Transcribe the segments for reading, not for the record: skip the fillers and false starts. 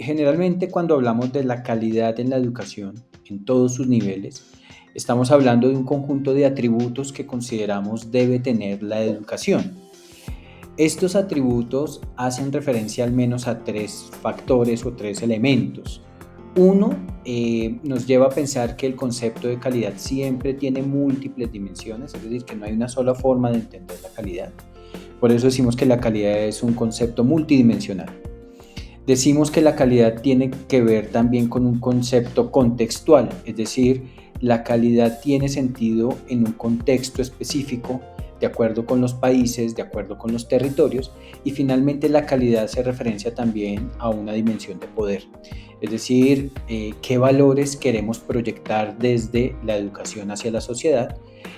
Generalmente cuando hablamos de la calidad en la educación, en todos sus niveles, estamos hablando de un conjunto de atributos que consideramos debe tener la educación. Estos atributos hacen referencia al menos a tres factores o tres elementos. Uno, nos lleva a pensar que el concepto de calidad siempre tiene múltiples dimensiones, es decir, que no hay una sola forma de entender la calidad. Por eso decimos que la calidad es un concepto multidimensional. Decimos que la calidad tiene que ver también con un concepto contextual, es decir, la calidad tiene sentido en un contexto específico, de acuerdo con los países, de acuerdo con los territorios, y finalmente la calidad se referencia también a una dimensión de poder, es decir, qué valores queremos proyectar desde la educación hacia la sociedad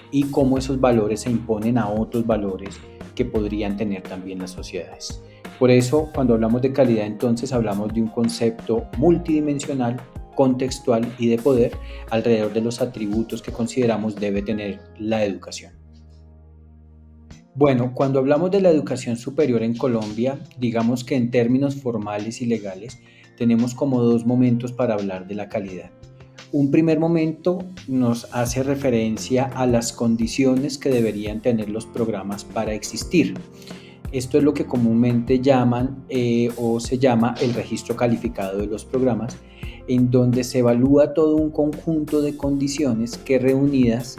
y cómo esos valores se imponen a otros valores que podrían tener también las sociedades. Por eso, cuando hablamos de calidad, entonces hablamos de un concepto multidimensional, contextual y de poder alrededor de los atributos que consideramos debe tener la educación. Bueno, cuando hablamos de la educación superior en Colombia, digamos que en términos formales y legales, tenemos como dos momentos para hablar de la calidad. Un primer momento nos hace referencia a las condiciones que deberían tener los programas para existir. Esto es lo que comúnmente llaman o se llama el registro calificado de los programas, en donde se evalúa todo un conjunto de condiciones que reunidas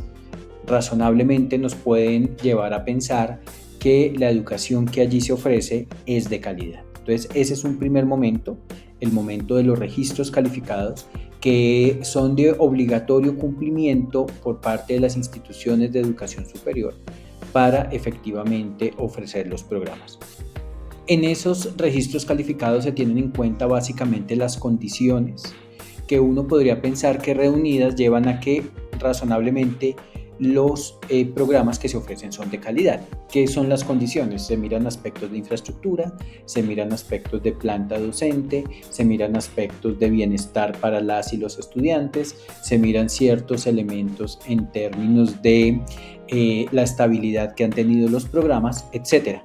razonablemente nos pueden llevar a pensar que la educación que allí se ofrece es de calidad. Entonces, ese es un primer momento, el momento de los registros calificados, que son de obligatorio cumplimiento por parte de las instituciones de educación superior para efectivamente ofrecer los programas. En esos registros calificados se tienen en cuenta básicamente las condiciones que uno podría pensar que reunidas llevan a que razonablemente los programas que se ofrecen son de calidad. ¿Qué son las condiciones? Se miran aspectos de infraestructura, se miran aspectos de planta docente, se miran aspectos de bienestar para las y los estudiantes, se miran ciertos elementos en términos de la estabilidad que han tenido los programas, etc.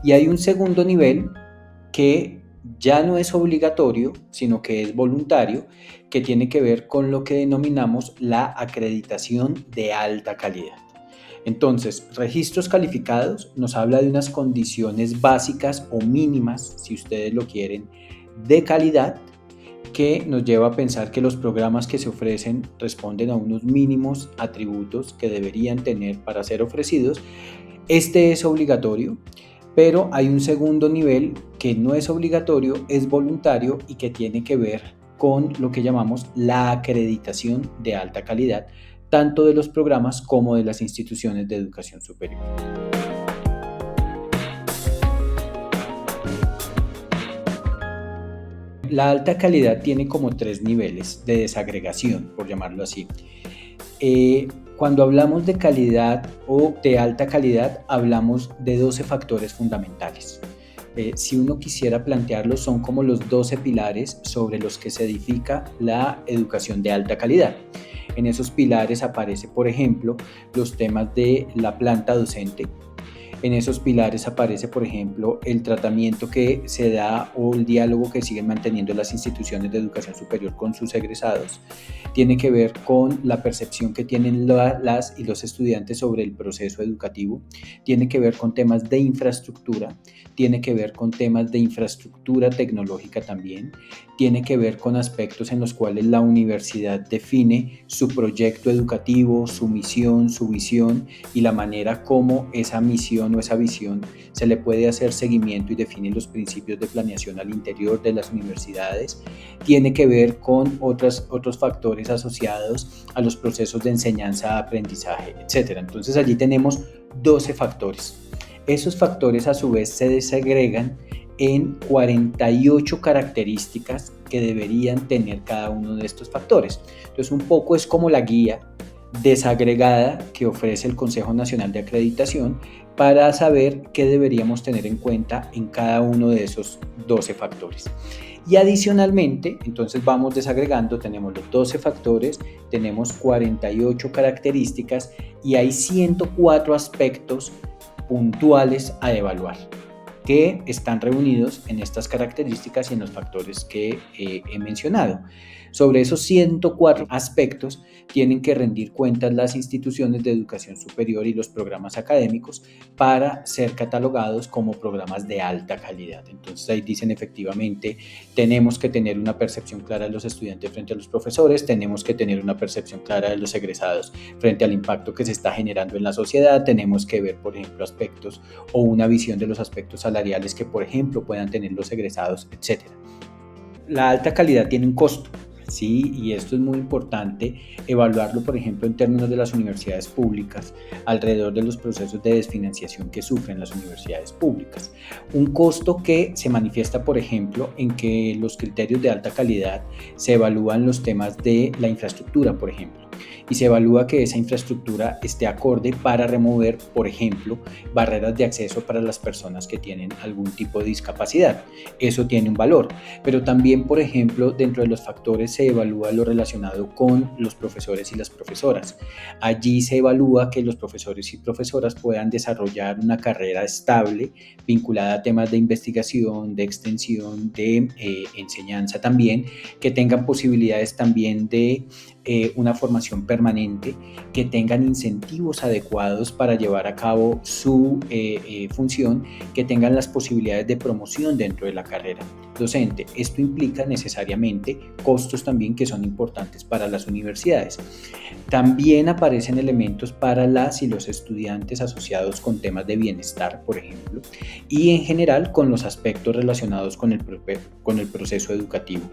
Y hay un segundo nivel que ya no es obligatorio, sino que es voluntario, que tiene que ver con lo que denominamos la acreditación de alta calidad. Entonces, registros calificados nos habla de unas condiciones básicas o mínimas, si ustedes lo quieren, de calidad, que nos lleva a pensar que los programas que se ofrecen responden a unos mínimos atributos que deberían tener para ser ofrecidos. Este es obligatorio, pero hay un segundo nivel que no es obligatorio, es voluntario y que tiene que ver con lo que llamamos la acreditación de alta calidad, tanto de los programas como de las instituciones de educación superior. La alta calidad tiene como tres niveles de desagregación, por llamarlo así. Cuando hablamos de calidad o de alta calidad, hablamos de 12 factores fundamentales. Si uno quisiera plantearlos, son como los 12 pilares sobre los que se edifica la educación de alta calidad. En esos pilares aparece, por ejemplo, los temas de la planta docente. En esos pilares aparece, por ejemplo, el tratamiento que se da o el diálogo que siguen manteniendo las instituciones de educación superior con sus egresados. Tiene que ver con la percepción que tienen las y los estudiantes sobre el proceso educativo. Tiene que ver con temas de infraestructura. Tiene que ver con temas de infraestructura tecnológica también. Tiene que ver con aspectos en los cuales la universidad define su proyecto educativo, su misión, su visión y la manera como esa misión o esa visión se le puede hacer seguimiento y definir los principios de planeación al interior de las universidades. Tiene que ver con otros factores asociados a los procesos de enseñanza-aprendizaje, etc. Entonces allí tenemos 12 factores. Esos factores a su vez se desagregan en 48 características que deberían tener cada uno de estos factores. Entonces un poco es como la guía desagregada que ofrece el Consejo Nacional de Acreditación para saber qué deberíamos tener en cuenta en cada uno de esos 12 factores. Y adicionalmente, entonces vamos desagregando, tenemos los 12 factores, tenemos 48 características y hay 104 aspectos puntuales a evaluar. que están reunidos en estas características y en los factores que he mencionado. Sobre esos 104 aspectos tienen que rendir cuentas las instituciones de educación superior y los programas académicos para ser catalogados como programas de alta calidad. Entonces ahí dicen efectivamente, tenemos que tener una percepción clara de los estudiantes frente a los profesores, tenemos que tener una percepción clara de los egresados frente al impacto que se está generando en la sociedad, tenemos que ver, por ejemplo, aspectos o una visión de los aspectos salariales que, por ejemplo, puedan tener los egresados, etc. La alta calidad tiene un costo. Sí, y esto es muy importante evaluarlo, por ejemplo, en términos de las universidades públicas, alrededor de los procesos de desfinanciación que sufren las universidades públicas. Un costo que se manifiesta, por ejemplo, en que los criterios de alta calidad se evalúan los temas de la infraestructura, por ejemplo, y se evalúa que esa infraestructura esté acorde para remover, por ejemplo, barreras de acceso para las personas que tienen algún tipo de discapacidad. Eso tiene un valor, pero también, por ejemplo, dentro de los factores se evalúa lo relacionado con los profesores y las profesoras. Allí se evalúa que los profesores y profesoras puedan desarrollar una carrera estable vinculada a temas de investigación, de extensión, de enseñanza también, que tengan posibilidades también de una formación permanente, que tengan incentivos adecuados para llevar a cabo su función, que tengan las posibilidades de promoción dentro de la carrera docente. Esto implica necesariamente costos también que son importantes para las universidades. También aparecen elementos para las y los estudiantes asociados con temas de bienestar, por ejemplo, y en general con los aspectos relacionados con el proceso educativo.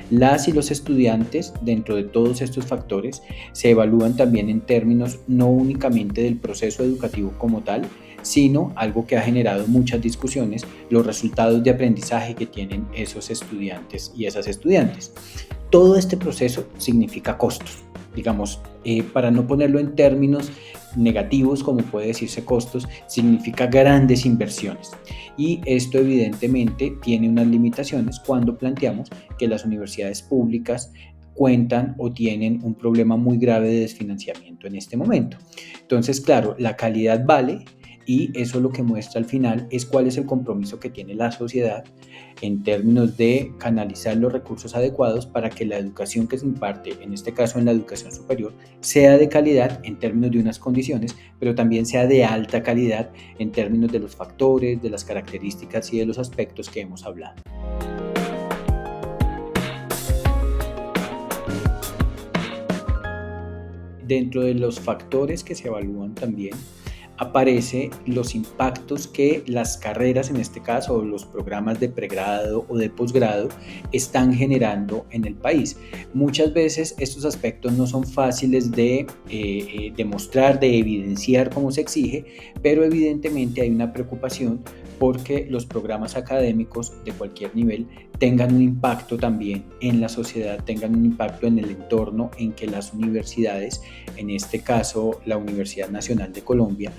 Las y los estudiantes, dentro de todos estos factores, se evalúan también en términos no únicamente del proceso educativo como tal, sino algo que ha generado muchas discusiones, los resultados de aprendizaje que tienen esos estudiantes y esas estudiantes. Todo este proceso significa costos, digamos, para no ponerlo en términos negativos, como puede decirse costos, significa grandes inversiones. Y esto evidentemente tiene unas limitaciones cuando planteamos que las universidades públicas cuentan o tienen un problema muy grave de desfinanciamiento en este momento. Entonces, claro, la calidad vale, y eso lo que muestra al final es cuál es el compromiso que tiene la sociedad en términos de canalizar los recursos adecuados para que la educación que se imparte, en este caso en la educación superior, sea de calidad en términos de unas condiciones, pero también sea de alta calidad en términos de los factores, de las características y de los aspectos que hemos hablado. Dentro de los factores que se evalúan también aparece los impactos que las carreras, en este caso, o los programas de pregrado o de posgrado, están generando en el país. Muchas veces estos aspectos no son fáciles de demostrar, de evidenciar como se exige, pero evidentemente hay una preocupación porque los programas académicos de cualquier nivel tengan un impacto también en la sociedad, tengan un impacto en el entorno en que las universidades, en este caso la Universidad Nacional de Colombia,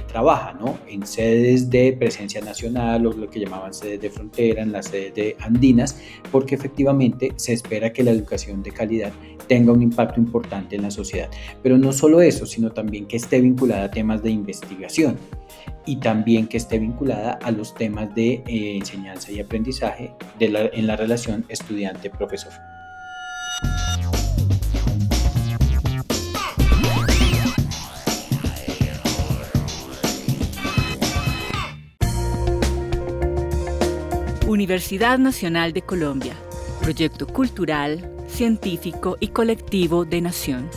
trabaja, ¿no? En sedes de presencia nacional o lo que llamaban sedes de frontera, en las sedes de andinas, porque efectivamente se espera que la educación de calidad tenga un impacto importante en la sociedad. Pero no solo eso, sino también que esté vinculada a temas de investigación y también que esté vinculada a los temas de enseñanza y aprendizaje en la relación estudiante-profesor. Universidad Nacional de Colombia, proyecto cultural, científico y colectivo de nación.